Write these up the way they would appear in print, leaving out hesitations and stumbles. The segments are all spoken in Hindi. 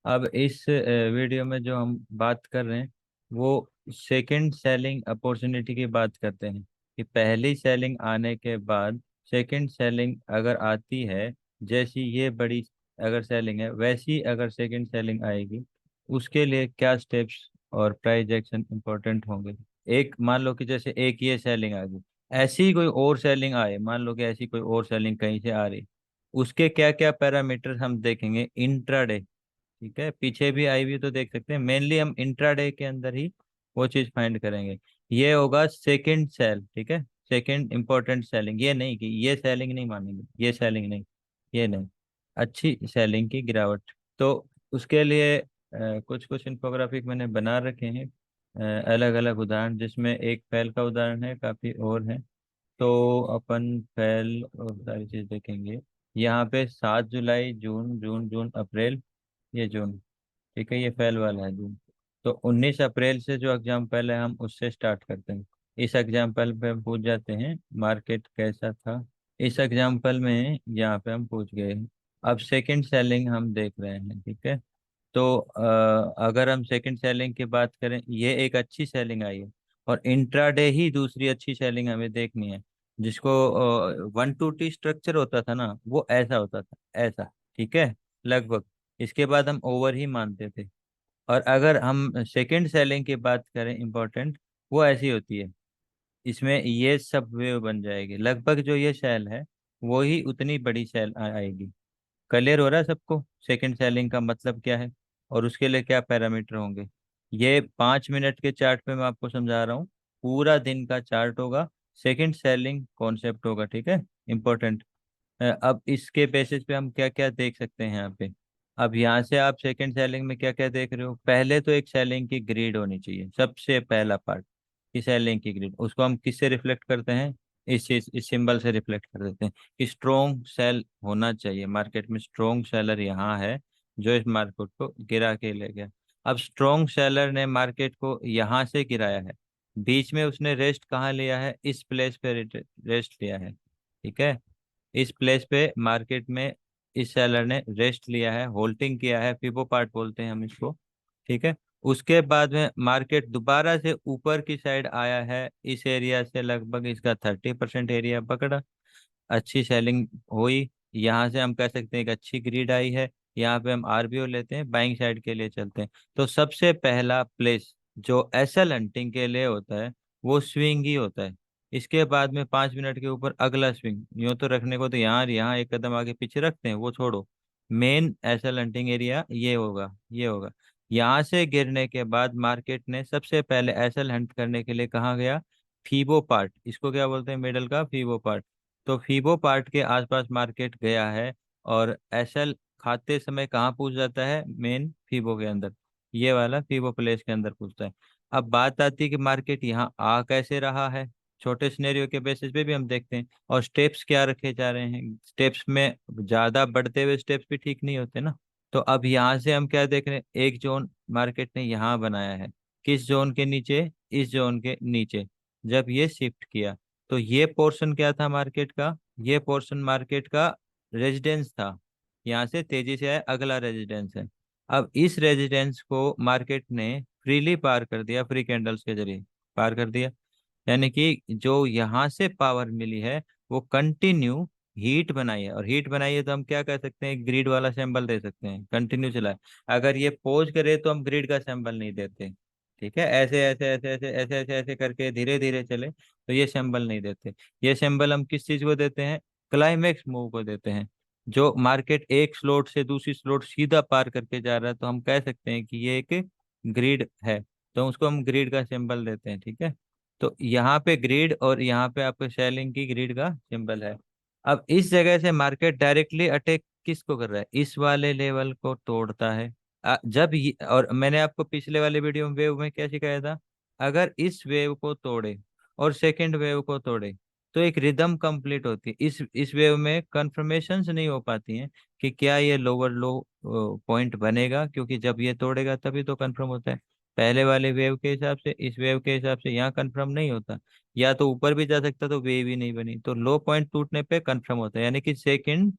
अब इस वीडियो में जो हम बात कर रहे हैं वो सेकंड सेलिंग अपॉर्चुनिटी की बात करते हैं कि पहली सेलिंग आने के बाद सेकंड सेलिंग अगर आती है, जैसी ये बड़ी अगर सेलिंग है वैसी अगर सेकंड सेलिंग आएगी, उसके लिए क्या स्टेप्स और प्राइस एक्शन इंपॉर्टेंट होंगे। एक मान लो कि जैसे एक ये सेलिंग आ गई, ऐसी ही कोई और सेलिंग आए, मान लो कि ऐसी कोई और सेलिंग कहीं से आ रही, उसके क्या क्या पैरामीटर हम देखेंगे इंट्राडे। ठीक है, पीछे भी आई हुई तो देख सकते हैं, मेनली हम इंट्राडे के अंदर ही वो चीज फाइंड करेंगे। ये होगा सेकंड सेल, ठीक है, सेकंड इंपॉर्टेंट सेलिंग। ये नहीं कि ये सेलिंग नहीं मानेंगे, ये सेलिंग नहीं, ये नहीं, अच्छी सेलिंग की गिरावट। तो उसके लिए कुछ कुछ इन्फोग्राफिक मैंने बना रखे हैं, अलग अलग उदाहरण, जिसमें एक फैल का उदाहरण है, काफी और है। तो अपन फैल और सारी चीज देखेंगे। यहाँ पे 7 जुलाई, जून, जून, जून, अप्रैल, ये जून, ठीक है, ये फेल वाला है जून। तो 19 अप्रैल से जो एग्जाम्पल है हम उससे स्टार्ट करते हैं। इस एग्जाम्पल पे हम पूछ जाते हैं मार्केट कैसा था। इस एग्जाम्पल में यहाँ पे हम पूछ गए। अब सेकंड सेलिंग हम देख रहे हैं, ठीक है। तो अगर हम सेकंड सेलिंग की बात करें, ये एक अच्छी सेलिंग आई है, और इंट्राडे ही दूसरी अच्छी सेलिंग हमें देखनी है, जिसको 1 to T स्ट्रक्चर होता था ना, वो ऐसा होता था, ऐसा, ठीक है, लगभग। इसके बाद हम ओवर ही मानते थे। और अगर हम सेकंड सेलिंग की बात करें इम्पोर्टेंट, वो ऐसी होती है, इसमें ये सब वेव बन जाएगी, लगभग जो ये सेल है वो ही उतनी बड़ी सेल आएगी। क्लियर हो रहा है सबको सेकंड सेलिंग का मतलब क्या है और उसके लिए क्या पैरामीटर होंगे। ये 5 मिनट के चार्ट पे मैं आपको समझा रहा हूँ, पूरा दिन का चार्ट होगा, सेकंड सेलिंग कॉन्सेप्ट होगा, ठीक है, इंपॉर्टेंट। अब इसके बेसिस पे हम क्या क्या देख सकते हैं यहाँ पे। अब यहाँ से आप सेकंड सेलिंग में क्या क्या देख रहे हो, पहले तो एक सेलिंग की ग्रिड होनी चाहिए, सबसे पहला पार्ट कि सेलिंग की ग्रिड, उसको हम किससे रिफ्लेक्ट करते हैं, इस चीज, इस सिंबल से रिफ्लेक्ट कर देते हैं कि स्ट्रोंग सेल होना चाहिए मार्केट में, स्ट्रोंग सेलर यहाँ है जो इस मार्केट को गिरा के ले गया। अब स्ट्रोंग सेलर ने मार्केट को यहाँ से गिराया है, बीच में उसने रेस्ट कहाँ लिया है, इस प्लेस पे रेस्ट लिया है, ठीक है। इस प्लेस पे मार्केट में इस सेलर ने रेस्ट लिया है, होल्डिंग किया है, फिबो पार्ट बोलते हैं हम इसको, ठीक है। उसके बाद में मार्केट दोबारा से ऊपर की साइड आया है, इस एरिया से लगभग इसका 30% एरिया पकड़ा, अच्छी सेलिंग हुई। यहाँ से हम कह सकते हैं कि अच्छी ग्रिड आई है। यहाँ पे हम आरबीओ लेते हैं, बाइंग साइड के लिए चलते हैं। तो सबसे पहला प्लेस जो एसएल हंटिंग के लिए होता है वो स्विंग ही होता है। इसके बाद में 5 मिनट के ऊपर अगला स्विंग, यूं तो रखने को तो यहाँ यहाँ एक कदम आगे पीछे रखते हैं, वो छोड़ो, मेन एसएल हंटिंग एरिया ये होगा, ये होगा। यहाँ से गिरने के बाद मार्केट ने सबसे पहले एसएल हंट करने के लिए कहाँ गया, फीबो पार्ट, इसको क्या बोलते हैं, मिडल का फीबो पार्ट। तो फीबो पार्ट के आसपास मार्केट गया है, और एसएल खाते समय कहाँ पूछ जाता है, मेन फीबो के अंदर, ये वाला फीबो प्लेस के अंदर पूछता है। अब बात आती है कि मार्केट यहाँ आ कैसे रहा है, छोटे सिनेरियो के बेसिस पे भी हम देखते हैं, और स्टेप्स क्या रखे जा रहे हैं, स्टेप्स में ज्यादा बढ़ते हुए स्टेप्स भी ठीक नहीं होते ना। तो अब यहाँ से हम क्या देख रहे हैं, एक जोन मार्केट ने यहाँ बनाया है, किस जोन के नीचे, इस जोन के नीचे। जब ये शिफ्ट किया तो ये पोर्शन क्या था मार्केट का, ये पोर्शन मार्केट का रेजिडेंस था, यहाँ से तेजी से आया, अगला रेजिडेंस है। अब इस रेजिडेंस को मार्केट ने फ्रीली पार कर दिया, फ्री कैंडल्स के जरिए पार कर दिया, यानी कि जो यहाँ से पावर मिली है वो कंटिन्यू हीट बनाई है, और हीट बनाई है तो हम क्या कह सकते हैं, ग्रिड वाला सिंबल दे सकते हैं, कंटिन्यू चला है। अगर ये पोज करे तो हम ग्रिड का सिंबल नहीं देते, ठीक है, ऐसे ऐसे ऐसे ऐसे ऐसे ऐसे ऐसे करके धीरे धीरे चले तो ये सिंबल नहीं देते। ये सिंबल हम किस चीज को देते हैं, क्लाइमेक्स मूव को देते हैं। जो मार्केट एक स्लॉट से दूसरी स्लॉट सीधा पार करके जा रहा है तो हम कह सकते हैं कि ये एक ग्रिड है, तो उसको हम ग्रिड का सिंबल देते हैं, ठीक है। तो यहाँ पे ग्रिड और यहाँ पे आपके सेलिंग की ग्रिड का सिंबल है। अब इस जगह से मार्केट डायरेक्टली अटैक किसको कर रहा है, इस वाले लेवल को तोड़ता है। जब ये, और मैंने आपको पिछले वाले वीडियो में वेव में क्या सिखाया था, अगर इस वेव को तोड़े और सेकंड वेव को तोड़े तो एक रिदम कंप्लीट होती है। इस वेव में कंफर्मेशंस नहीं हो पाती हैं कि क्या ये लोअर लो पॉइंट बनेगा, क्योंकि जब ये तोड़ेगा तभी तो कंफर्म होता है। पहले वाले वेव के हिसाब से, इस वेव के हिसाब से यहाँ कंफर्म नहीं होता, या तो ऊपर भी जा सकता तो वेव ही नहीं बनी, तो लो पॉइंट टूटने पे कंफर्म होता है, यानी कि सेकंड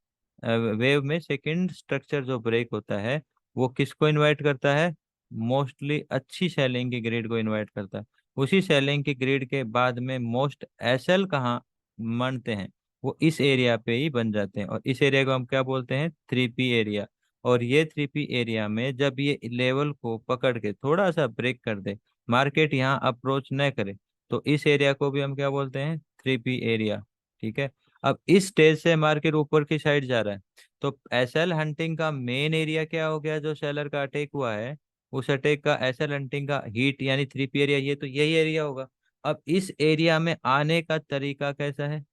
वेव में सेकंड स्ट्रक्चर जो ब्रेक होता है वो किसको इनवाइट करता है? मोस्टली अच्छी सेलिंग की ग्रिड को इनवाइट करता है। उसी सेलिंग की ग्रिड के बाद में मोस्ट एसएल कहाँ बनते हैं? वो इस एरिया पे ही बन जाते हैं, और इस एरिया को हम क्या बोलते हैं? 3P area. और ये 3P एरिया में जब ये लेवल को पकड़ के थोड़ा सा ब्रेक कर दे, मार्केट यहाँ अप्रोच न करे, तो इस एरिया को भी हम क्या बोलते हैं? 3P area. ठीक है। अब इस स्टेज से मार्केट ऊपर की साइड जा रहा है, तो एसएल हंटिंग का मेन एरिया क्या हो गया? जो सेलर का अटैक हुआ है, उस अटैक का एसएल हंटिंग का हीट यानी 3P एरिया, ये तो यही एरिया होगा। अब इस एरिया में आने का तरीका कैसा है?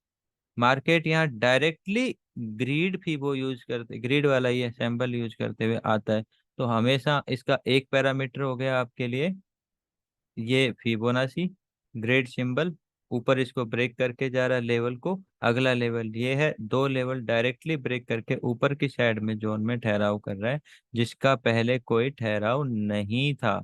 मार्केट यहाँ डायरेक्टली ग्रीड फीबो यूज करते, ग्रीड वाला ये सैंपल यूज करते हुए आता है। तो हमेशा इसका एक पैरामीटर हो गया आपके लिए ये फिबोनाची ग्रेड सिंबल, ऊपर इसको ब्रेक करके जा रहा है लेवल को। अगला लेवल ये है, दो लेवल डायरेक्टली ब्रेक करके ऊपर की साइड में जोन में ठहराव कर रहा है, जिसका पहले कोई ठहराव नहीं था।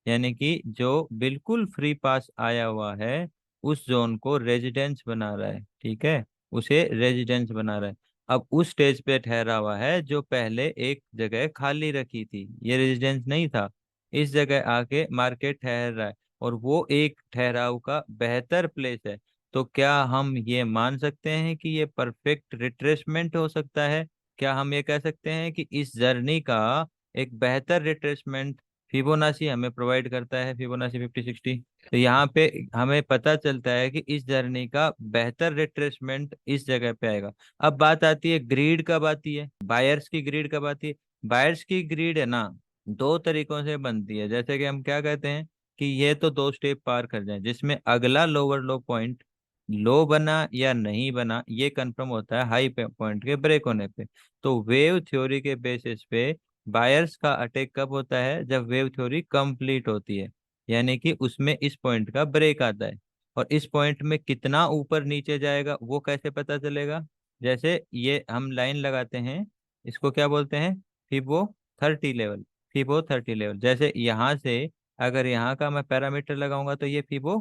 यानी कि जो बिल्कुल फ्री पास आया हुआ है, उस जोन को रेजिडेंस बना रहा है। ठीक है, उसे रेजिडेंस बना रहा है। अब उस स्टेज पे ठहरा हुआ है जो पहले एक जगह खाली रखी थी, ये रेजिडेंस नहीं था, इस जगह आके मार्केट ठहर रहा है, और वो एक ठहराव का बेहतर प्लेस है। तो क्या हम ये मान सकते हैं कि ये परफेक्ट रिट्रेसमेंट हो सकता है? क्या हम ये कह सकते हैं कि इस जर्नी का एक बेहतर रिट्रेसमेंट फिबोनाची हमें प्रोवाइड करता है, फिबोनाची 50-60? तो यहाँ पे हमें पता चलता है कि इस जर्नी का बेहतर रिट्रेसमेंट इस जगह पे आएगा। अब बात आती है ग्रीड कब आती है, बायर्स की ग्रीड कब आती है? बायर्स की ग्रीड है ना, दो तरीकों से बनती है। जैसे कि हम क्या कहते हैं कि ये तो दो स्टेप पार कर जाए, जिसमें अगला लोअर लो पॉइंट लो बना या नहीं बना ये कंफर्म होता है हाई पॉइंट के ब्रेक होने पे। तो वेव थ्योरी के बेसिस पे बायर्स का अटैक कब होता है? जब वेव थ्योरी कंप्लीट होती है, यानी कि उसमें इस पॉइंट का ब्रेक आता है। और इस पॉइंट में कितना ऊपर नीचे जाएगा वो कैसे पता चलेगा? जैसे ये हम लाइन लगाते हैं, इसको क्या बोलते हैं? फिबो 30 लेवल। फिबो 30 लेवल, जैसे यहाँ से अगर यहाँ का मैं पैरामीटर लगाऊंगा तो ये फिबो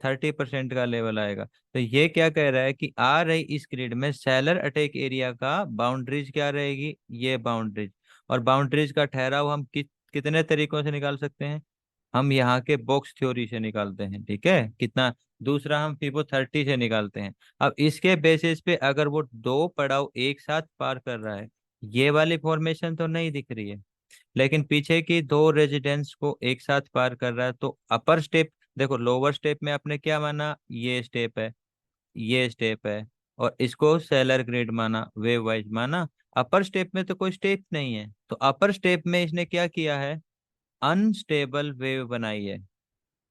30% का लेवल आएगा। तो ये क्या कह रहा है कि आ रही इस ग्रिड में सेलर अटैक एरिया का बाउंड्रीज क्या रहेगी? ये बाउंड्रीज। और बाउंड्रीज का ठहराव हम कितने तरीकों से निकाल सकते हैं? हम यहाँ के बॉक्स थ्योरी से निकालते हैं। ठीक है, कितना? दूसरा हम फिबो 30 से निकालते हैं। अब इसके बेसिस पे अगर वो दो पड़ाव एक साथ पार कर रहा है, ये वाली फॉर्मेशन तो नहीं दिख रही है, लेकिन पीछे की दो रेजिडेंस को एक साथ पार कर रहा है, तो अपर स्टेप देखो, लोअर स्टेप में आपने क्या माना? ये स्टेप है, ये स्टेप है, और इसको सेलर ग्रेड माना, वेव वाइज माना। अपर स्टेप में तो कोई स्टेप नहीं है, तो अपर स्टेप में इसने क्या किया है? अनस्टेबल वेव बनाई है।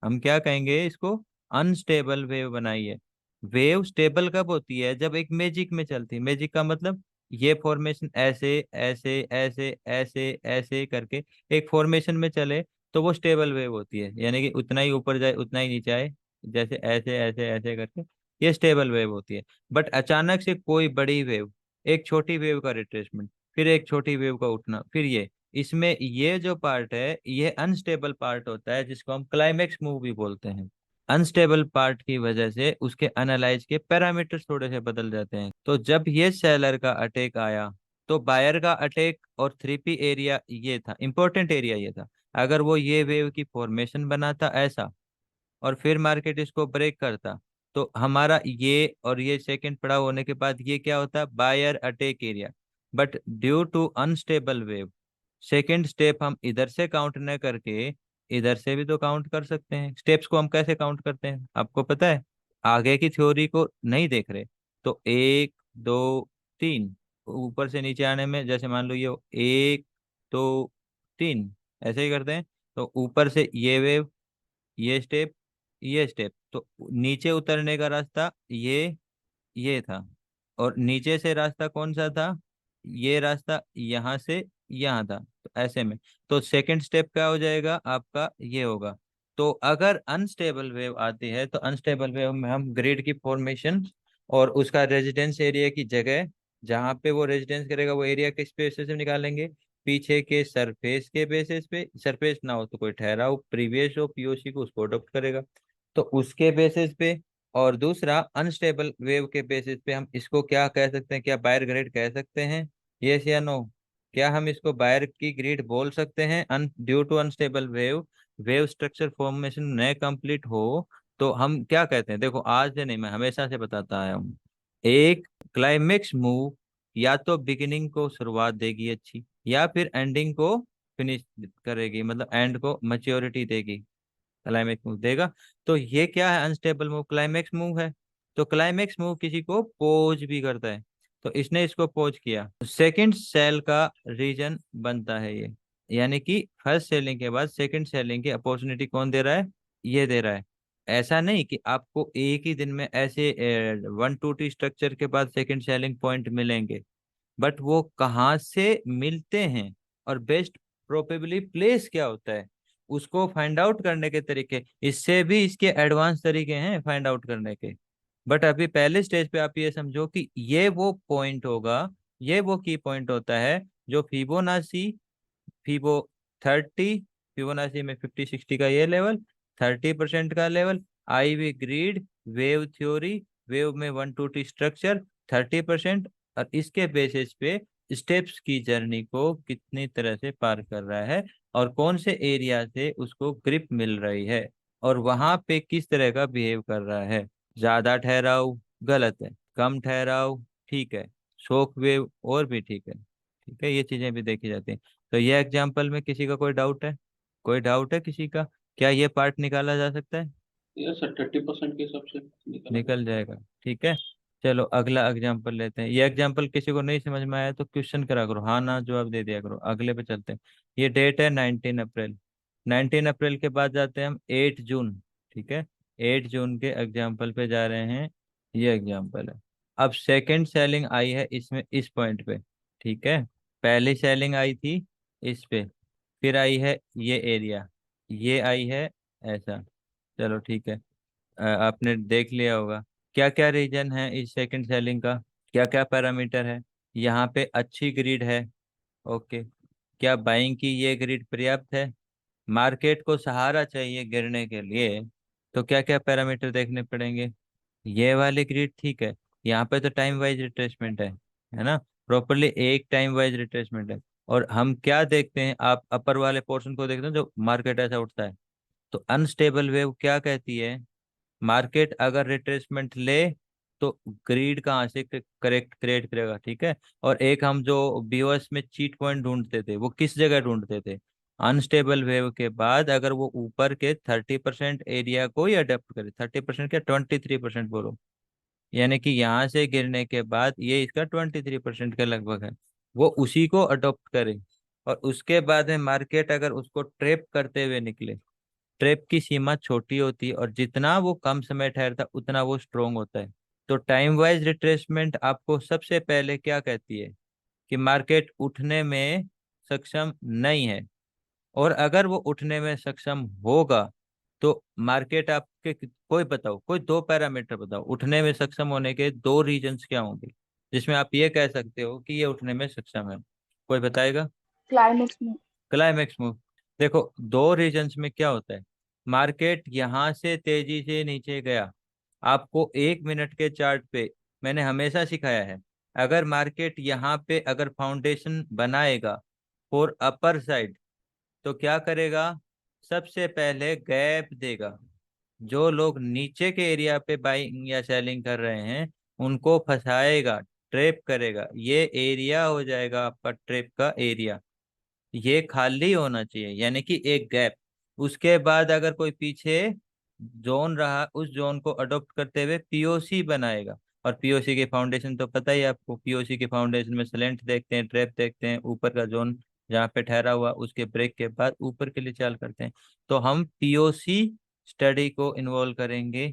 हम क्या कहेंगे इसको? अनस्टेबल वेव बनाई है। वेव स्टेबल कब होती है? जब एक मैजिक में चलती है। मैजिक का मतलब ये फॉर्मेशन ऐसे ऐसे ऐसे ऐसे ऐसे करके एक फॉर्मेशन में चले, तो वो स्टेबल वेव होती है, यानी कि उतना ही ऊपर जाए उतना ही नीचे आए, जैसे ऐसे ऐसे ऐसे करके ये स्टेबल वेव होती है। बट अचानक से कोई बड़ी वेव, एक छोटी वेव का रिट्रेसमेंट, फिर एक छोटी वेव का उठना, फिर ये, इसमें ये जो पार्ट है ये अनस्टेबल पार्ट होता है, जिसको हम क्लाइमेक्स मूव भी बोलते हैं। अनस्टेबल पार्ट की वजह से उसके एनालाइज के पैरामीटर्स थोड़े से बदल जाते हैं। तो जब ये सेलर का अटैक आया, तो बायर का अटैक और 3P एरिया ये था, इंपॉर्टेंट एरिया ये था। अगर वो ये वेव की फॉर्मेशन बनाता ऐसा, और फिर मार्केट इसको ब्रेक करता, तो हमारा ये और ये सेकंड पड़ाव होने के बाद ये क्या होता? Buyer attack area. But due to unstable wave, second step हम इधर से काउंट न करके इधर से भी तो काउंट कर सकते हैं। स्टेप्स को हम कैसे काउंट करते हैं आपको पता है? आगे की थ्योरी को नहीं देख रहे, तो एक दो तीन, ऊपर से नीचे आने में जैसे मान लो ये एक दो तीन, ऐसे ही करते हैं। तो ऊपर से ये वेव, ये स्टेप, ये स्टेप, तो नीचे उतरने का रास्ता ये था। और नीचे से रास्ता कौन सा था? ये रास्ता यहाँ से यहाँ था, तो ऐसे में। तो सेकंड स्टेप क्या हो जाएगा आपका? ये होगा। तो अगर अनस्टेबल वेव आती है, तो अनस्टेबल वेव में हम ग्रिड की फॉर्मेशन और उसका रेजिडेंस एरिया की जगह, जहाँ पे वो रेजिडेंस करेगा वो एरिया किस बेसिस से निकालेंगे? पीछे के सरफेस के बेसिस पे। सरफेस ना हो तो कोई ठहराव प्रीवियस हो पीओसी को, उसको अडॉप्ट करेगा, तो उसके बेसिस पे। और दूसरा अनस्टेबल वेव के बेसिस पे हम इसको क्या कह सकते हैं? क्या बायर ग्रेड कह सकते हैं? यस या नो? क्या हम इसको बायर की ग्रिड बोल सकते हैं? Due to unstable wave, wave structure formation न कंप्लीट हो तो हम क्या कहते हैं? देखो आज से नहीं, मैं हमेशा से बताता आया हूँ, एक क्लाइमेक्स मूव या तो बिगिनिंग को शुरुआत देगी अच्छी, या फिर एंडिंग को फिनिश करेगी, मतलब एंड को मैच्योरिटी देगी, क्लाइमेक्स मूव देगा। तो ये क्या है? अनस्टेबल मूव क्लाइमेक्स मूव है। तो क्लाइमेक्स मूव किसी को पोज भी करता है, तो इसने इसको पोज किया, सेकंड सेल का रीजन बनता है ये। यानी कि फर्स्ट सेलिंग के बाद सेकंड सेलिंग की अपॉर्चुनिटी कौन दे रहा है? ये दे रहा है। ऐसा नहीं कि आपको एक ही दिन में ऐसे 1 2 T स्ट्रक्चर के बाद सेकंड सेलिंग पॉइंट मिलेंगे, बट वो कहाँ से मिलते हैं और बेस्ट प्रोबेबली प्लेस क्या होता है, उसको फाइंड आउट करने के तरीके, इससे भी इसके एडवांस तरीके हैं फाइंड आउट करने के। बट अभी पहले स्टेज पे आप ये समझो कि ये वो पॉइंट होगा, ये वो की पॉइंट होता है जो फिबोनाची, फिबो 30, फिबोनाची में 50 60 का ये लेवल, 30% का level, IV grid, wave theory, wave में 1 2 T स्ट्रक्चर 30%, और इसके बेसिस पे स्टेप्स की जर्नी को कितनी तरह से पार कर रहा है और कौन से एरिया से उसको ग्रिप मिल रही है और वहां पे किस तरह का बिहेव कर रहा है। ज्यादा ठहराव गलत है, कम ठहराव ठीक है, शॉक वेव और भी ठीक है। ठीक है, ये चीजें भी देखी जाती हैं। तो ये एग्जाम्पल में किसी का कोई डाउट है? कोई डाउट है किसी का? क्या ये पार्ट निकाला जा सकता है? ये सर 30% के हिसाब से निकला निकल जाएगा, ठीक है। चलो अगला एग्जाम्पल लेते हैं। ये एग्जाम्पल किसी को नहीं समझ में आया तो क्वेश्चन करा करो, हाँ ना जवाब दे दिया करो। अगले पे चलते हैं। ये डेट है 19 अप्रैल। 19 अप्रैल के बाद जाते हैं हम 8 जून। ठीक है, 8 जून के एग्जाम्पल पे जा रहे हैं। ये एग्जाम्पल है। अब सेकंड सेलिंग आई है इसमें, इस पॉइंट पे। ठीक है, पहली सेलिंग आई थी इस पे, फिर आई है ये एरिया, ये आई है ऐसा। चलो ठीक है, आपने देख लिया होगा क्या क्या रीजन है इस सेकंड सेलिंग का, क्या क्या पैरामीटर है। यहाँ पे अच्छी ग्रिड है, ओके। क्या बाइंग की ये ग्रिड पर्याप्त है? मार्केट को सहारा चाहिए गिरने के लिए, तो क्या क्या पैरामीटर देखने पड़ेंगे? ये वाली ग्रिड ठीक है, यहाँ पे तो टाइम वाइज रिट्रेसमेंट है ना, प्रॉपरली एक टाइम वाइज रिट्रेसमेंट है। और हम क्या देखते हैं, आप अपर वाले पोर्शन को देखते हैं जो मार्केट ऐसा उठता है, तो अनस्टेबल वेव क्या कहती है? मार्केट अगर रिट्रेसमेंट ले तो ग्रीड कहाँ से करेक्ट क्रिएट करेगा? ठीक है। और एक हम जो बीओएस में चीट पॉइंट ढूंढते थे, वो किस जगह ढूंढते थे? अनस्टेबल वेव के बाद अगर वो ऊपर के 30% एरिया को ही अडेप्ट करे, 30% क्या 23% बोलो, यानी कि यहाँ से गिरने के बाद ये इसका 23% के लगभग है, वो उसी को अडॉप्ट करे। और उसके बाद में मार्केट अगर उसको ट्रेप करते हुए निकले, ट्रेप की सीमा छोटी होती है और जितना वो कम समय ठहरता उतना वो स्ट्रोंग होता है। तो टाइम वाइज रिट्रेसमेंट आपको सबसे पहले क्या कहती है? कि मार्केट उठने में सक्षम नहीं है। और अगर वो उठने में सक्षम होगा तो मार्केट आपके कोई बताओ, कोई दो पैरामीटर बताओ, उठने में सक्षम होने के दो रीजंस क्या होंगे जिसमें आप ये कह सकते हो कि ये उठने में सक्षम है? कोई बताएगा? क्लाइमेक्स में। Climax move. देखो दो रीजन्स में क्या होता है, मार्केट यहां से तेजी से नीचे गया, आपको 1 मिनट के चार्ट पे मैंने हमेशा सिखाया है, अगर मार्केट यहाँ पे अगर फाउंडेशन बनाएगा फॉर अपर साइड तो क्या करेगा? सबसे पहले गैप देगा। जो लोग नीचे के एरिया पे बाइंग या सेलिंग कर रहे हैं उनको फंसाएगा, ट्रैप करेगा, ये एरिया हो जाएगा आपका ट्रैप का एरिया। ये खाली होना चाहिए, यानी कि एक गैप। उसके बाद अगर कोई पीछे जोन रहा, उस जोन को अडॉप्ट करते हुए पीओसी बनाएगा। और पीओसी के फाउंडेशन तो पता ही है आपको, पीओसी के फाउंडेशन में स्लेंट देखते हैं, ट्रैप देखते हैं, ऊपर का जोन जहाँ पे ठहरा हुआ उसके ब्रेक के बाद ऊपर के लिए चाल करते हैं। तो हम पीओसी स्टडी को इन्वॉल्व करेंगे।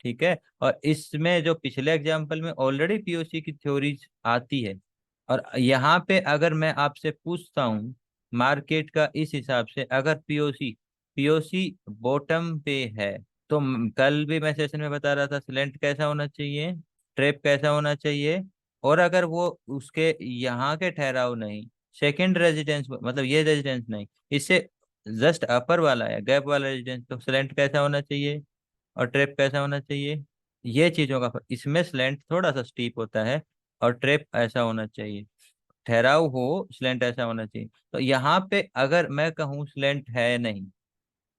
ठीक है, और इसमें जो पिछले एग्जाम्पल में ऑलरेडी पीओसी की थ्योरीज आती है। और यहाँ पे अगर मैं आपसे पूछता हूँ मार्केट का इस हिसाब से, अगर पीओसी पीओसी बॉटम पे है तो कल भी मैं सेशन में बता रहा था स्लेंट कैसा होना चाहिए, ट्रैप कैसा होना चाहिए। और अगर वो उसके यहाँ के ठहराव नहीं, सेकंड रेजिडेंस मतलब ये रेजिडेंस नहीं, इससे जस्ट अपर वाला है गैप वाला रेजिडेंस, तो स्लेंट कैसा होना चाहिए और ट्रैप कैसा होना चाहिए? ये चीजों का इसमें स्लेंट थोड़ा सा स्टीप होता है और ट्रैप ऐसा होना चाहिए। ठहराव हो, स्लेंट ऐसा होना चाहिए। तो यहाँ पे अगर मैं कहूँ स्लेंट है नहीं,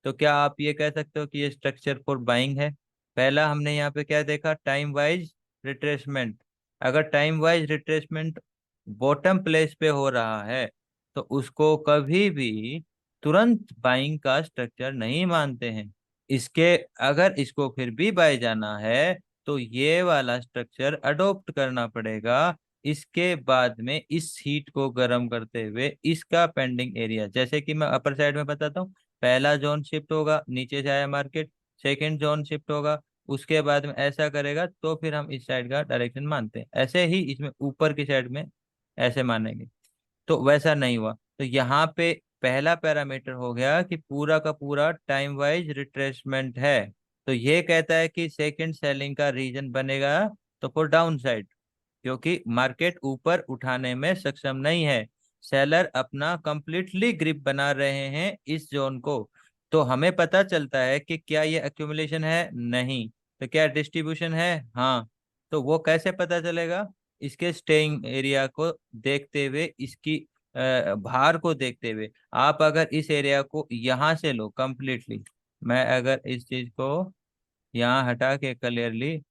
तो क्या आप ये कह सकते हो कि ये स्ट्रक्चर फॉर बाइंग है? पहला हमने यहाँ पे क्या देखा, टाइम वाइज रिट्रेसमेंट। अगर time wise retracement bottom place पे हो रहा है तो उसको कभी भी तुरंत बाइंग का स्ट्रक्चर नहीं मानते हैं। इसके अगर इसको फिर भी बाय जाना है तो ये वाला स्ट्रक्चर अडॉप्ट करना पड़ेगा। इसके बाद में इस हीट को गर्म करते हुए इसका पेंडिंग एरिया, जैसे कि मैं अपर साइड में बताता हूँ, पहला जोन शिफ्ट होगा, नीचे से आया मार्केट, सेकंड जोन शिफ्ट होगा, उसके बाद में ऐसा करेगा तो फिर हम इस साइड का डायरेक्शन मानते हैं। ऐसे ही इसमें ऊपर की साइड में ऐसे मानेंगे। तो वैसा नहीं हुआ, तो यहाँ पे पहला पैरामीटर हो गया कि पूरा का पूरा टाइम वाइज रिट्रेसमेंट है। तो ये कहता है कि सेकंड सेलिंग का रीजन बनेगा तो फॉर डाउन साइड, क्योंकि मार्केट ऊपर उठाने में सक्षम नहीं है। सेलर अपना कंप्लीटली ग्रिप बना रहे हैं इस जोन को। तो हमें पता चलता है कि क्या ये एक्यूमुलेशन है, नहीं। तो क्या डिस्ट्रीब्यूशन है, हाँ। तो वो कैसे पता चलेगा? इसके स्टेइंग एरिया को देखते हुए, इसकी भार को देखते हुए। आप अगर इस एरिया को यहाँ से लो कंप्लीटली, मैं अगर इस चीज को यहाँ हटा के क्लियरली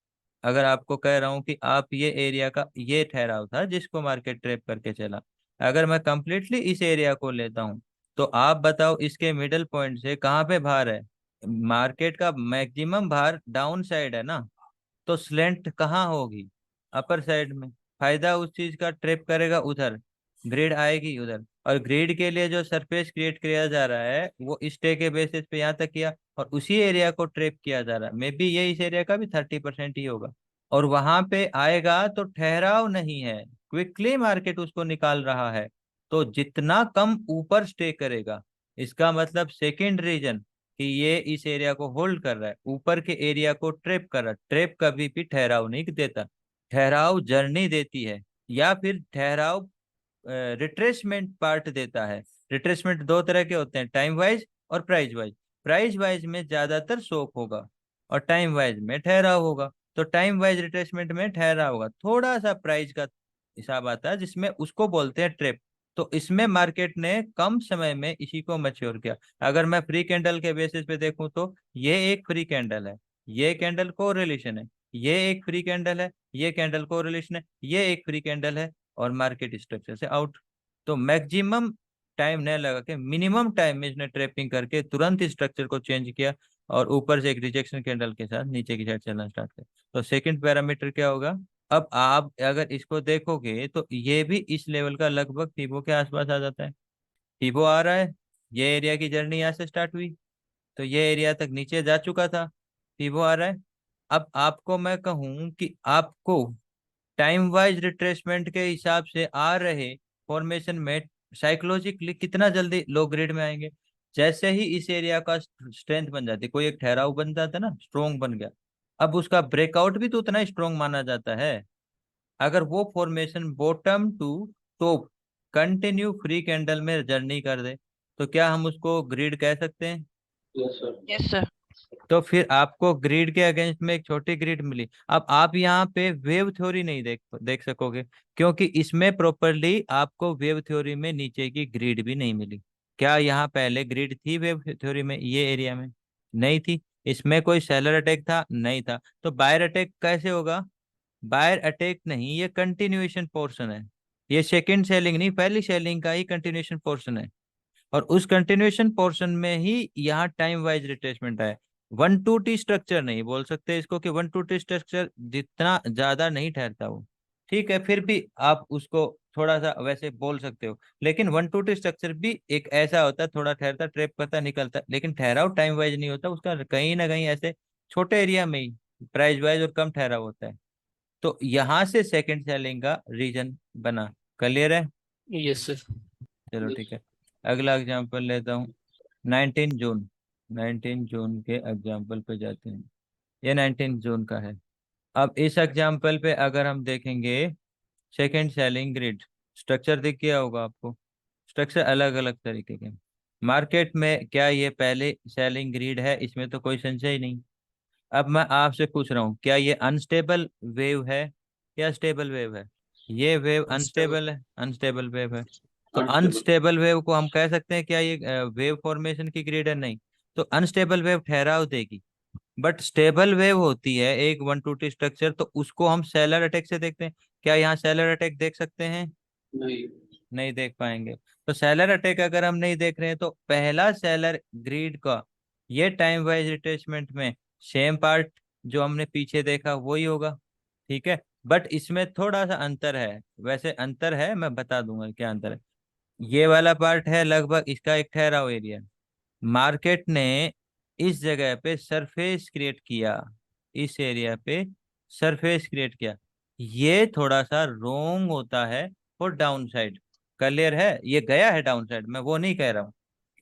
अगर आपको कह रहा हूँ कि आप ये एरिया का ये ठहराव था जिसको मार्केट ट्रेप करके चला, अगर मैं कंप्लीटली इस एरिया को लेता हूँ तो आप बताओ इसके मिडल पॉइंट से कहाँ पे भार है? मार्केट का मैक्सिमम भार डाउन साइड है ना, तो स्लेंट कहाँ होगी? अपर साइड में। फायदा उस चीज का ट्रेप करेगा उधर, ग्रिड आएगी उधर। और ग्रिड के लिए जो सरफेस क्रिएट किया जा रहा है वो स्टे के बेसिस पे यहाँ तक किया, और उसी एरिया को ट्रेप किया जा रहा है। मे बी ये इस एरिया का भी 30% ही होगा। और वहां पे आएगा तो ठहराव नहीं है, क्विकली मार्केट उसको निकाल रहा है। तो जितना कम ऊपर स्टे करेगा, इसका मतलब सेकेंड रीजन कि ये इस एरिया को होल्ड कर रहा है, ऊपर के एरिया को ट्रेप कर रहा है। ट्रेप कभी भी ठहराव नहीं देता, ठहराव जर्नी देती है, या फिर ठहराव रिट्रेसमेंट पार्ट देता है। रिट्रेसमेंट दो तरह के होते हैं, टाइम वाइज और प्राइस वाइज। प्राइस वाइज में ज्यादातर शोक होगा और टाइम वाइज में ठहराव होगा। तो टाइम वाइज रिट्रेसमेंट में ठहराव होगा, थोड़ा सा प्राइस का हिसाब आता है जिसमें उसको बोलते हैं ट्रेप। तो इसमें मार्केट ने कम समय में इसी को मैच्योर किया। अगर मैं फ्री कैंडल के बेसिस पे देखूं तो ये एक फ्री कैंडल है, ये कैंडल को रिलेशन है, ये एक फ्री कैंडल है, ये कैंडल को रिलेशन है, ये एक फ्री कैंडल है, और मार्केट स्ट्रक्चर से आउट। तो मैक्सिमम टाइम नहीं लगा के मिनिमम टाइम में इसने ट्रैपिंग करके तुरंत स्ट्रक्चर को चेंज किया, और ऊपर से एक रिजेक्शन कैंडल के साथ नीचे की साइड चलना स्टार्ट किया। तो सेकंड पैरामीटर क्या होगा? अब आप अगर इसको देखोगे तो ये भी इस लेवल का लगभग फिबो के आसपास आ जाता है। फिबो आ रहा है, ये एरिया की जर्नी यहाँ से स्टार्ट हुई, तो ये एरिया तक नीचे जा चुका था, फिबो आ रहा है। अब आपको मैं कहूँ कि आपको टाइम वाइज रिट्रेसमेंट के हिसाब से आ रहे फॉर्मेशन में साइकोलॉजिकली कितना जल्दी लो ग्रेड में आएंगे? जैसे ही इस एरिया का स्ट्रेंथ बन जाती, कोई एक ठहराव बन जाता है ना, स्ट्रोंग बन गया, अब उसका ब्रेकआउट भी तो उतना स्ट्रोंग माना जाता है। अगर वो formation bottom to top continue free candle में जर्नी कर दे तो क्या हम उसको ग्रिड कह सकते हैं? Yes sir. Yes sir. तो फिर आपको ग्रिड के अगेंस्ट में एक छोटी ग्रिड मिली। अब आप यहाँ पे वेव थ्योरी नहीं देख देख सकोगे, क्योंकि इसमें प्रॉपरली आपको वेव थ्योरी में नीचे की ग्रिड भी नहीं मिली। क्या यहाँ पहले ग्रिड थी वेव थ्योरी में ये एरिया में? नहीं थी। इसमें कोई सेलर अटैक था? नहीं था। तो बायर अटैक कैसे होगा? बायर अटैक नहीं, ये कंटिन्यूएशन पोर्शन है। ये सेकंड सेलिंग नहीं, पहली सेलिंग का ही कंटिन्यूएशन पोर्शन है। और उस कंटिन्यूएशन पोर्शन में ही यहाँ टाइम वाइज रिट्रेसमेंट है। वन टू टी स्ट्रक्चर नहीं बोल सकते इसको, कि वन टू टी स्ट्रक्चर जितना ज्यादा नहीं ठहरता वो, ठीक है, फिर भी आप उसको थोड़ा सा वैसे बोल सकते हो। लेकिन वन टू टी स्ट्रक्चर भी एक ऐसा होता है, थोड़ा ठहरता, ट्रेप करता, निकलता, लेकिन ठहराव टाइम वाइज नहीं होता उसका, कहीं ना कहीं ऐसे छोटे एरिया में ही प्राइस वाइज और कम ठहराव होता है। तो यहाँ से सेकंड सेलिंग का रीजन बना। क्लियर है? Yes sir. चलो यस। ठीक है। अगला एग्जांपल लेता हूँ। 19 जून, 19 जून के एग्जाम्पल पे जाते हैं। ये 19 जून का है। अब इस एग्जाम्पल पे अगर हम देखेंगे, सेकंड सेलिंग ग्रिड स्ट्रक्चर दिख गया होगा आपको। स्ट्रक्चर अलग अलग तरीके के मार्केट में, क्या ये पहले सेलिंग ग्रिड है? इसमें तो कोई संशय ही नहीं। अब मैं आपसे पूछ रहा हूँ, क्या ये अनस्टेबल वेव है या स्टेबल वेव है? ये वेव अनस्टेबल। अनस्टेबल है, अनस्टेबल वेव है। तो अनस्टेबल। अनस्टेबल वेव को हम कह सकते हैं क्या ये वेव फॉर्मेशन की ग्रिड है? नहीं। तो अनस्टेबल वेव ठहराव देगी। बट स्टेबल वेव होती है एक वन टू टी स्ट्रक्चर, तो उसको हम सेलर अटैक से देखते हैं। क्या यहाँ सेलर अटैक देख सकते हैं? नहीं। नहीं देख पाएंगे। तो सेलर अटैक अगर हम नहीं देख रहे हैं तो पहला सेलर ग्रिड का ये टाइम वाइज रिट्रेसमेंट में सेम पार्ट जो हमने पीछे देखा वही होगा। ठीक है। बट इसमें थोड़ा सा अंतर है, वैसे अंतर है, मैं बता दूंगा क्या अंतर है। ये वाला पार्ट है लगभग इसका एक ठहराव एरिया। मार्केट ने इस जगह पे सरफेस क्रिएट किया, इस एरिया पे सरफेस क्रिएट किया। ये थोड़ा सा रोंग होता है और डाउन साइड। क्लियर है? ये गया है डाउन साइड, मैं वो नहीं कह रहा हूँ,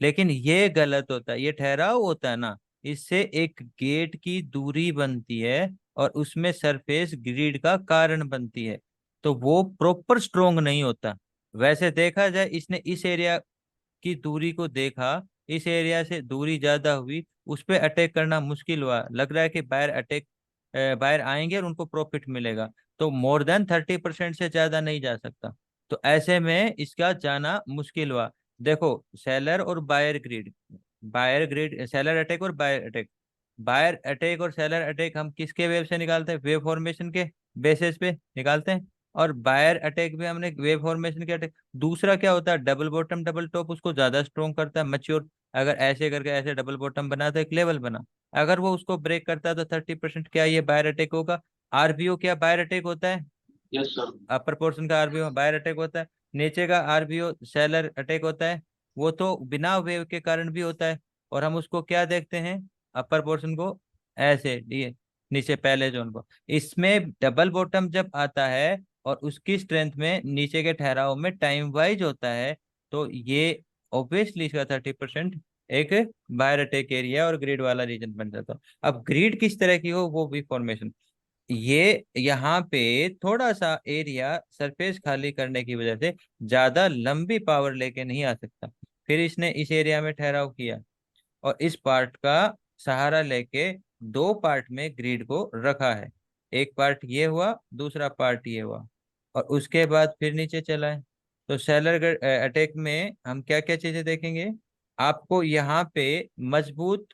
लेकिन ये गलत होता है। ये ठहराव होता है ना, इससे एक गेट की दूरी बनती है और उसमें सरफेस ग्रिड का कारण बनती है, तो वो प्रॉपर स्ट्रोंग नहीं होता। वैसे देखा जाए इसने इस एरिया की दूरी को देखा, इस एरिया से दूरी ज्यादा हुई, उस पे अटैक करना मुश्किल हुआ, लग रहा है कि बायर अटैक, बायर आएंगे और उनको प्रॉफिट मिलेगा। तो मोर देन 30% से ज्यादा नहीं जा सकता। तो ऐसे में इसका जाना मुश्किल हुआ। देखो सेलर और buyer grid, buyer grid, seller attack और बायर अटैक, बायर अटैक और सेलर अटैक हम किसके वेव से निकालते हैं? वेव फॉर्मेशन के बेसिस पे निकालते हैं। और बायर अटैक भी हमने वेव फॉर्मेशन के अटैक। दूसरा क्या होता है? डबल बॉटम डबल टॉप उसको ज्यादा स्ट्रोंग करता है, मच्योर। अगर ऐसे करके ऐसे डबल बॉटम बना तो एक लेवल बना, अगर वो उसको ब्रेक करता है तो 30% क्या ये बायर अटैक होगा। आरबीओ क्या बायर अटैक होता है? Yes sir. अपर पोर्शन का आरबीओ बायर अटैक होता है। नीचे का आरबीओ सेलर अटैक होता है। वो तो बिना वेव के कारण भी होता है। और हम उसको क्या देखते हैं? अपर पोर्शन को ऐसे ये नीचे पहले जोन को। इसमें डबल बॉटम जब आता है और उसकी स्ट्रेंथ में नीचे के ठहराव में टाइम वाइज होता है, तो ये ऑब्वियसली इसका 30% एक बायर अटैक एरिया और ग्रिड वाला रीजन बन जाता है। अब ग्रिड किस तरह की हो वो भी फॉर्मेशन, ये यहाँ पे थोड़ा सा एरिया सरफेस खाली करने की वजह से ज्यादा लंबी पावर लेके नहीं आ सकता। फिर इसने इस एरिया में ठहराव किया और इस पार्ट का सहारा लेके दो पार्ट में ग्रिड को रखा है। एक पार्ट ये हुआ, दूसरा पार्ट ये हुआ, और उसके बाद फिर नीचे चला है। तो सेलर अटैक में हम क्या क्या चीजें देखेंगे? आपको यहाँ पे मजबूत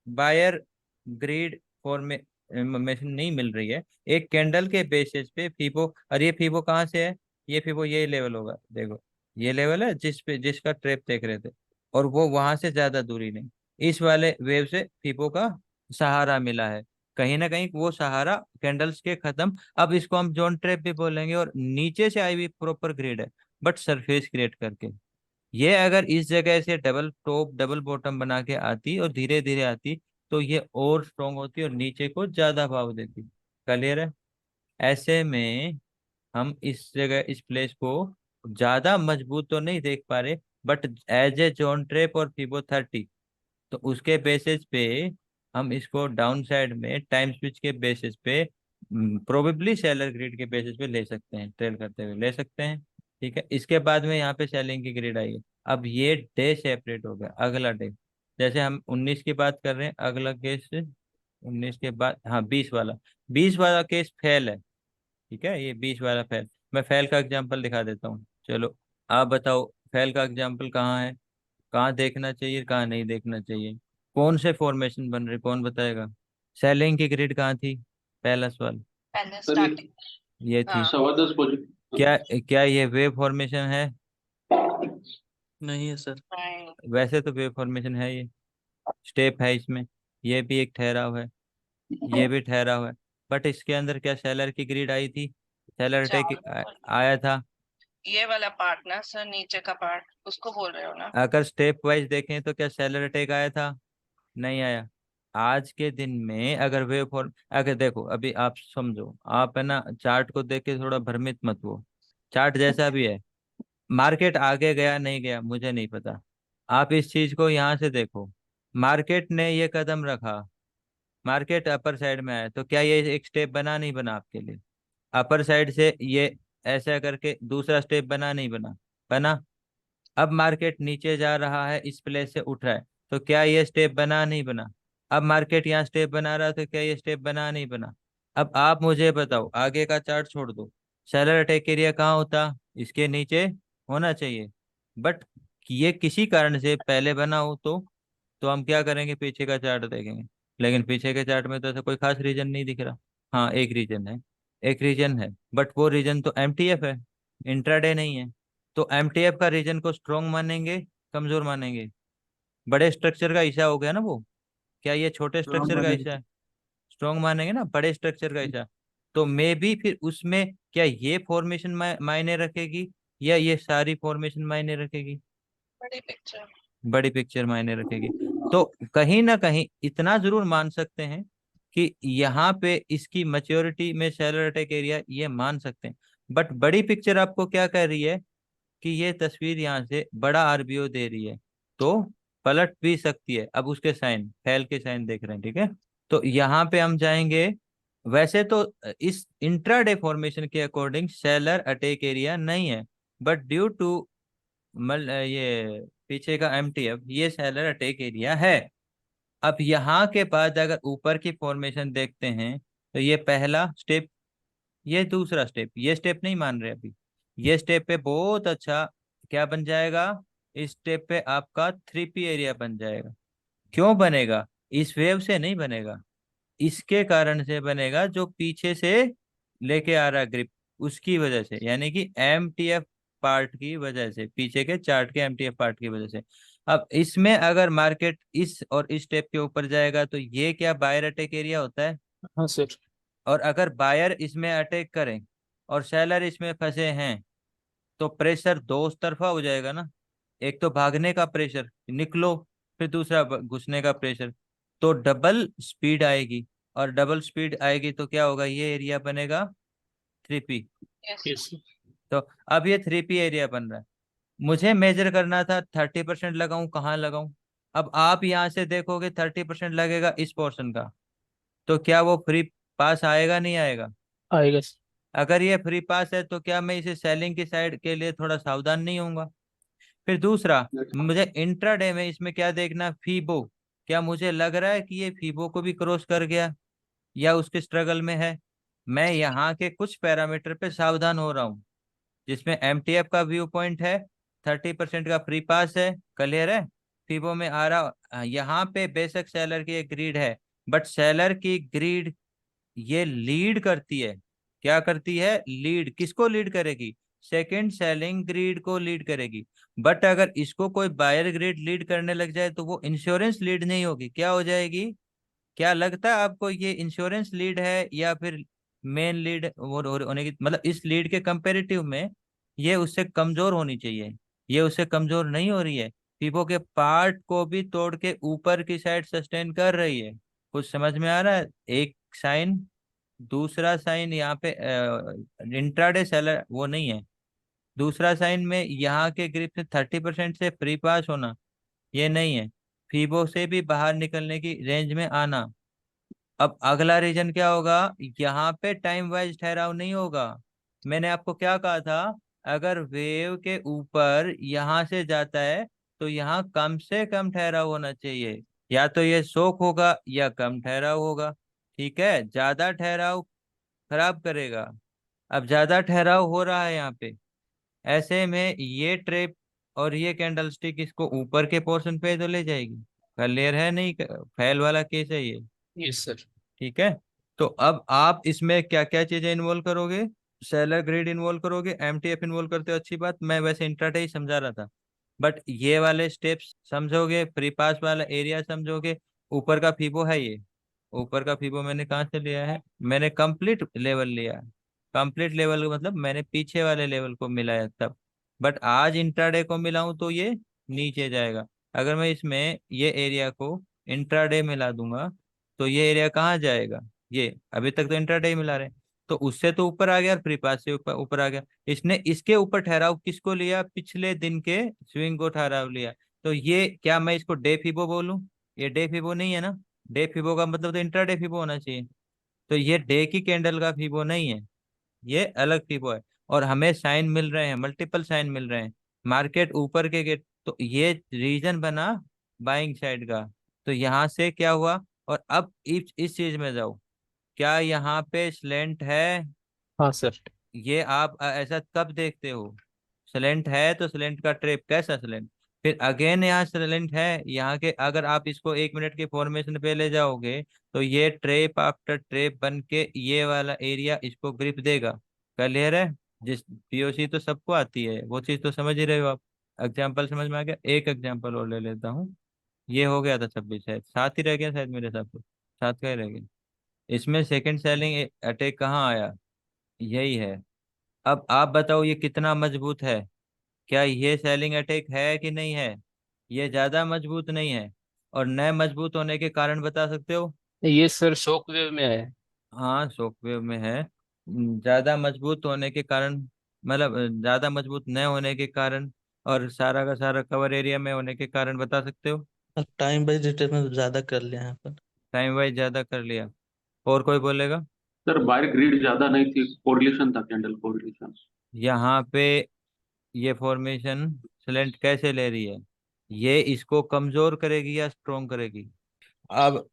बायर ग्रिड फॉर्मेशन नहीं मिल रही है। एक कैंडल के बेसिस पे फीबो, और ये फीबो कहाँ से है? ये फीबो ये लेवल होगा, देखो ये लेवल है जिस पे जिसका ट्रेप देख रहे थे, और वो वहां से ज्यादा दूरी नहीं। इस वाले वेव से फीबो का सहारा मिला है। कहीं ना कहीं वो सहारा कैंडल्स के खत्म, अब इसको हम जोन ट्रेप भी बोलेंगे, और नीचे से आई हुई प्रॉपर ग्रिड है बट सरफेस क्रिएट करके। ये अगर इस जगह से डबल टॉप डबल बॉटम बना के आती और धीरे धीरे आती तो ये और स्ट्रोंग होती और नीचे को ज्यादा भाव देती। क्लियर है? ऐसे में हम इस जगह इस प्लेस को ज्यादा मजबूत तो नहीं देख पा रहे, but as a zone trap और फिबो 30, तो उसके बेसिस पे हम इसको डाउन साइड में टाइम स्विच के बेसिस पे प्रोबेबली सेलर ग्रिड के बेसिस पे ले सकते हैं, ट्रेल करते हुए ले सकते हैं। ठीक है। इसके बाद में यहाँ पे सेलिंग की ग्रिड आई है। अब ये डे सेपरेट हो गया, अगला डे। जैसे हम 19 की बात कर रहे हैं, अगला केस 19 के बाद, हाँ 20 वाला, 20 वाला केस फेल है। ठीक है, ये 20 वाला फेल, मैं फेल का एग्जांपल दिखा देता हूँ। चलो आप बताओ फेल का एग्जांपल कहाँ है, कहाँ देखना चाहिए, कहाँ नहीं देखना चाहिए, कौन से फॉर्मेशन बन रहे, कौन बताएगा? सेलिंग की ग्रिड कहाँ थी? पहला सवाल पहले सर ये स्टार्टिंग। ये थी। हाँ। 10:15 पोजीशन। क्या क्या ये वेव फॉर्मेशन है? नहीं है सर। नहीं। वैसे तो वेव फॉर्मेशन है ये, स्टेप है इसमें, ये भी एक ठहराव है, ये भी ठहराव है। बट इसके अंदर क्या सेलर की ग्रिड आई थी? सेलर अटैक आया था? ये वाला पार्ट ना सर, नीचे का पार्ट उसको बोल रहे हो ना? अगर स्टेप वाइज देखें तो क्या सेलर अटैक आया था? नहीं आया। आज के दिन में अगर वेव फॉर्म, अगर देखो अभी आप समझो, आप है ना चार्ट को देख के थोड़ा भ्रमित मत हो। चार्ट जैसा भी है, मार्केट आगे गया नहीं गया मुझे नहीं पता, आप इस चीज को यहाँ से देखो। मार्केट ने ये कदम रखा, मार्केट अपर साइड में आया, तो क्या ये एक स्टेप बना नहीं बना आपके लिए? अपर साइड से ये ऐसा करके दूसरा स्टेप बना नहीं बना? बना। अब मार्केट नीचे जा रहा है, इस प्लेस से उठ रहा है, तो क्या ये स्टेप बना नहीं बना? अब मार्केट यहाँ स्टेप बना रहा है, तो क्या ये स्टेप बना नहीं बना? अब आप मुझे बताओ, आगे का चार्ट छोड़ दो, सेलर अटैक एरिया कहाँ होता, इसके नीचे होना चाहिए। बट ये किसी कारण से पहले बना हो तो हम क्या करेंगे, पीछे का चार्ट देखेंगे। लेकिन पीछे के चार्ट में तो ऐसा कोई खास रीजन नहीं दिख रहा। हाँ एक रीजन है, एक रीजन है, बट वो रीजन तो एमटीएफ है, इंट्राडे नहीं है। तो एमटीएफ का रीजन को स्ट्रॉन्ग मानेंगे, कमजोर मानेंगे? बड़े स्ट्रक्चर का हिस्सा हो गया ना वो, क्या ये छोटे हाँ स्ट्रक्चर का मैंने। हिस्सा है? स्ट्रॉन्ग मानेंगे ना बड़े स्ट्रक्चर का हिस्सा। तो मे बी फिर उसमें क्या ये फॉर्मेशन मायने रखेगी, या ये सारी फॉर्मेशन मायने रखेगी? बड़ी पिक्चर। बड़ी पिक्चर मायने रखेगी। तो कहीं ना कहीं इतना जरूर मान सकते हैं कि यहाँ पे इसकी मैच्योरिटी में सेलर अटैक एरिया ये मान सकते हैं। बट बड़ी पिक्चर आपको क्या कह रही है कि ये तस्वीर यहाँ से बड़ा आरबीओ दे रही है, तो पलट भी सकती है। अब उसके साइन, फैल के साइन देख रहे हैं, ठीक है। तो यहाँ पे हम जाएंगे। वैसे तो इस इंट्राडे फॉर्मेशन के अकॉर्डिंग सेलर अटैक एरिया नहीं है, बट ड्यू टू ये पीछे का एमटीएफ, ये सेलर अटैक एरिया है। अब यहाँ के बाद अगर ऊपर की फॉर्मेशन देखते हैं, तो ये पहला स्टेप, ये दूसरा स्टेप, ये स्टेप नहीं मान रहे अभी। ये स्टेप पे बहुत अच्छा क्या बन जाएगा, इस स्टेप पे आपका 3P एरिया बन जाएगा। क्यों बनेगा? इस वेव से नहीं बनेगा, इसके कारण से बनेगा, जो पीछे से लेके आ रहा ग्रिप, उसकी वजह से, यानी कि एमटीएफ पार्ट की वजह से, पीछे के चार्ट के एमटीएफ पार्ट की वजह से। अब इसमें अगर मार्केट इस और इस स्टेप के ऊपर जाएगा, तो ये क्या बायर अटैक एरिया होता है? हाँ सर। और अगर बायर इसमें अटैक करें और सेलर इसमें फंसे हैं, तो प्रेशर दो तरफा हो जाएगा ना। एक तो भागने का प्रेशर, निकलो, फिर दूसरा घुसने का प्रेशर, तो डबल स्पीड आएगी। और डबल स्पीड आएगी तो क्या होगा, ये एरिया बनेगा 3P। यस। Yes sir. तो अब ये 3P एरिया बन रहा है। मुझे मेजर करना था 30% लगाऊं, कहाँ लगाऊं? अब आप यहाँ से देखोगे 30% लगेगा इस पोर्शन का, तो क्या वो फ्री पास आएगा, नहीं आएगा? आएगा सर। अगर ये फ्री पास है तो क्या मैं इसे सेलिंग की साइड के लिए थोड़ा सावधान नहीं होऊंगा? फिर दूसरा, मुझे इंट्राडे में इसमें क्या देखना, फीबो। क्या मुझे लग रहा है कि ये फीबो को भी क्रॉस कर गया, या उसके स्ट्रगल में है? मैं यहाँ के कुछ पैरामीटर पे सावधान हो रहा हूँ, जिसमें एमटीएफ का व्यू पॉइंट है, 30% का फ्री पास है, क्लियर है। फीबो में आ रहा, यहाँ पे बेशक सेलर की एक ग्रीड है, बट सेलर की ग्रीड ये लीड करती है। क्या करती है? लीड। किसको लीड करेगी? सेकंड सेलिंग ग्रीड को लीड करेगी। बट अगर इसको कोई बायर ग्रीड लीड करने लग जाए, तो वो इंश्योरेंस लीड नहीं होगी, क्या हो जाएगी? क्या लगता है आपको, ये इंश्योरेंस लीड है या फिर मेन लीड होने की, मतलब इस लीड के कंपेरेटिव में ये उससे कमजोर होनी चाहिए, ये उससे कमजोर नहीं हो रही है। पीपो के पार्ट को भी तोड़ के ऊपर की साइड सस्टेन कर रही है। कुछ समझ में आ रहा है? एक साइन, दूसरा साइन यहाँ पे इंट्राडे सेलर वो नहीं है। दूसरा साइन में यहाँ के ग्रिप से 30% से फ्री पास होना, ये नहीं है। फीबो से भी बाहर निकलने की रेंज में आना। अब अगला रीजन क्या होगा, यहाँ पे टाइम वाइज ठहराव नहीं होगा। मैंने आपको क्या कहा था, अगर वेव के ऊपर यहाँ से जाता है, तो यहाँ कम से कम ठहराव होना चाहिए। या तो ये शोक होगा या कम ठहराव होगा, ठीक है। ज्यादा ठहराव खराब करेगा। अब ज्यादा ठहराव हो रहा है यहाँ पे, ऐसे में ये ट्रेप और ये कैंडल स्टिक इसको ऊपर के पोर्शन पे तो ले जाएगी। क्लियर है? नहीं, फैल वाला केस है ये, यस सर। ठीक है। तो अब आप इसमें क्या क्या चीजें इन्वॉल्व करोगे? सेलर ग्रेड इन्वॉल्व करोगे, एमटीएफ इन्वॉल्व करते हो, अच्छी बात। मैं वैसे इंट्राडे ही समझा रहा था, बट ये वाले स्टेप्स समझोगे, प्री पास वाला एरिया समझोगे। ऊपर का फीबो है ये, ऊपर का फीबो मैंने कहाँ से लिया है, मैंने कंप्लीट लेवल लिया है। कंप्लीट लेवल का मतलब मैंने पीछे वाले लेवल को मिलाया तब। बट आज इंट्राडे को मिलाऊं तो ये नीचे जाएगा। अगर मैं इसमें ये एरिया को इंट्राडे मिला दूंगा, तो ये एरिया कहाँ जाएगा? ये अभी तक तो इंट्राडे ही मिला रहे, तो उससे तो ऊपर आ गया, और प्री पास से ऊपर ऊपर आ गया। इसने इसके ऊपर ठहराव किसको लिया? पिछले दिन के स्विंग को ठहराव लिया। तो ये क्या मैं इसको डे फिबो बोलूं? ये डे फिबो नहीं है ना। डे फिबो का मतलब तो इंट्राडे फिबो होना चाहिए। तो ये डे की कैंडल का फिबो नहीं है, ये अलग फिबो है। और हमें साइन मिल रहे हैं, मल्टीपल साइन मिल रहे हैं, मार्केट ऊपर के गेट, तो ये रीजन बना बाइंग साइड का। तो यहाँ से क्या हुआ? और अब इस चीज में जाओ, क्या यहाँ पे स्लेंट है? हाँ सर। ये आप ऐसा कब देखते हो? स्लेंट है तो स्लेंट का ट्रेप कैसा स्लेंट, फिर अगेन यहाँ स्लेंट है, यहाँ के अगर आप इसको 1 मिनट के फॉर्मेशन पे ले जाओगे तो ये ट्रेप आफ्टर ट्रेप बन के ये वाला एरिया इसको ग्रिप देगा। क्लियर है? जिस पीओसी तो सबको आती है, वो चीज तो समझ ही रहे हो आप। एग्जाम्पल समझ में आ गया? एक एग्जाम्पल और ले लेता हूँ। ये हो गया था 26, शायद 7 ही रह गया, शायद मेरे हिसाब से 7 का ही रह गया। इसमें सेकंड सेलिंग अटैक कहाँ आया? यही है। अब आप बताओ ये कितना मजबूत है? क्या ये सेलिंग अटैक है कि नहीं है? ये ज्यादा मजबूत नहीं है। और न मजबूत होने के कारण बता सकते हो? ये सर शॉक वेव में है। हाँ, शॉकवेव में है। ज्यादा मजबूत होने के कारण, मतलब ज्यादा मजबूत न होने के कारण, और सारा का सारा कवर एरिया में होने के कारण बता सकते हो? टाइम बाई डिटरमिनेंट ज्यादा कर लिया यहाँ पर। टाइम वाइज ज्यादा कर लिया। और कोई बोलेगा? सर वायर ग्रिड ज्यादा नहीं थी, कोरिलेशन था, कैंडल कोरिलेशन। यहाँ पे ये फॉर्मेशन स्लेंट कैसे ले रही है? ये इसको कमजोर करेगी या स्ट्रोंग करेगी? अब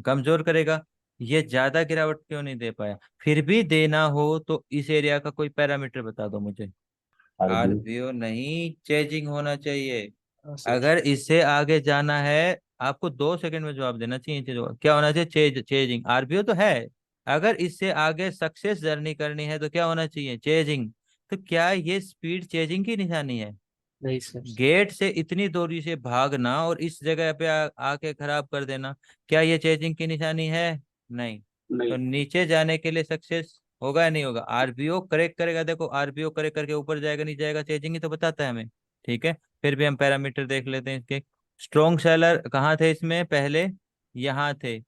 कमजोर करेगा। ये ज्यादा गिरावट क्यों नहीं दे पाया? फिर भी देना हो तो इस एरिया का कोई पैरामीटर बता दो मुझे। आरबी। आरपीओ नहीं, चेजिंग होना चाहिए। हाँ सर। अगर इससे आगे जाना है, आपको 2 सेकंड में जवाब देना चाहिए चीजों का। क्या होना चाहिए? चेजिंग। आरपीओ तो है। अगर इससे आगे सक्सेस जर्नी करनी है तो क्या होना चाहिए? चेजिंग। तो क्या ये स्पीड चेजिंग की निशानी है? नहीं सर। गेट से इतनी दूरी से भागना और इस जगह पे आके खराब कर देना, क्या ये चेजिंग की निशानी है? नहीं। तो नहीं। नीचे जाने के लिए सक्सेस होगा या नहीं होगा? आरबीओ करेक्ट करेगा। देखो, आरबीओ करेक्ट करके ऊपर जाएगा नहीं जाएगा, चेजिंग ही तो बताता है हमें। ठीक है, फिर भी हम पैरामीटर देख लेते हैं इसके। स्ट्रॉन्ग सेलर कहाँ थे इसमें पहले? यहाँ थे।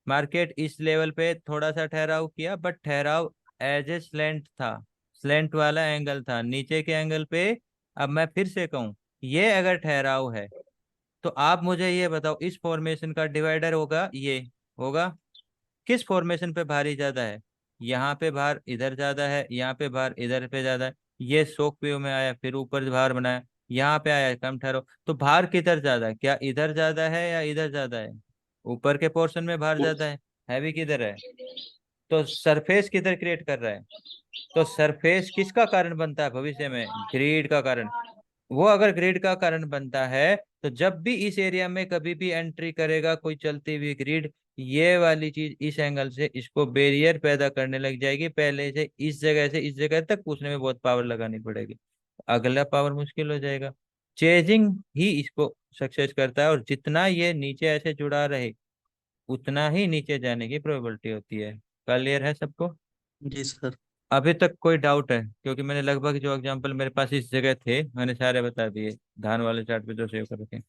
मार्केट इस लेवल पे थोड़ा सा ठहराव किया, बट ठहराव एज ए स्लेंट था। स्लेंट वाला एंगल था नीचे के एंगल पे। अब मैं फिर से कहूं, ये अगर ठहराव है तो आप मुझे ये बताओ, इस फॉर्मेशन का डिवाइडर होगा ये, होगा? किस फॉर्मेशन पे भारी ज्यादा है? यहाँ पे भार इधर ज्यादा है, यहाँ पे भार इधर पे ज्यादा है। ये शॉक वेव में आया, फिर ऊपर भार बनाया, यहाँ पे आया कम ठहरो, तो भार किधर ज्यादा है? क्या इधर ज्यादा है या इधर ज्यादा है? ऊपर के पोर्शन में भार ज्यादा है। हैवी किधर है? तो सरफेस किधर क्रिएट कर रहा है? तो सरफेस किसका कारण बनता है भविष्य में? ग्रीड का कारण। वो अगर ग्रिड का कारण बनता है तो जब भी इस एरिया में कभी भी एंट्री करेगा कोई चलती हुई ग्रिड, ये वाली चीज इस एंगल से इसको बैरियर पैदा करने लग जाएगी। पहले से इस जगह तक पूछने में बहुत पावर लगानी पड़ेगी, अगला पावर मुश्किल हो जाएगा। चेजिंग ही इसको सक्सेस करता है, और जितना ये नीचे ऐसे जुड़ा रहे उतना ही नीचे जाने की प्रोबेबिलिटी होती है। क्लियर है सबको? जी सर। अभी तक कोई डाउट है? क्योंकि मैंने लगभग जो एग्जांपल मेरे पास इस जगह थे मैंने सारे बता दिए, धान वाले चार्ट पे जो सेव कर रखे हैं।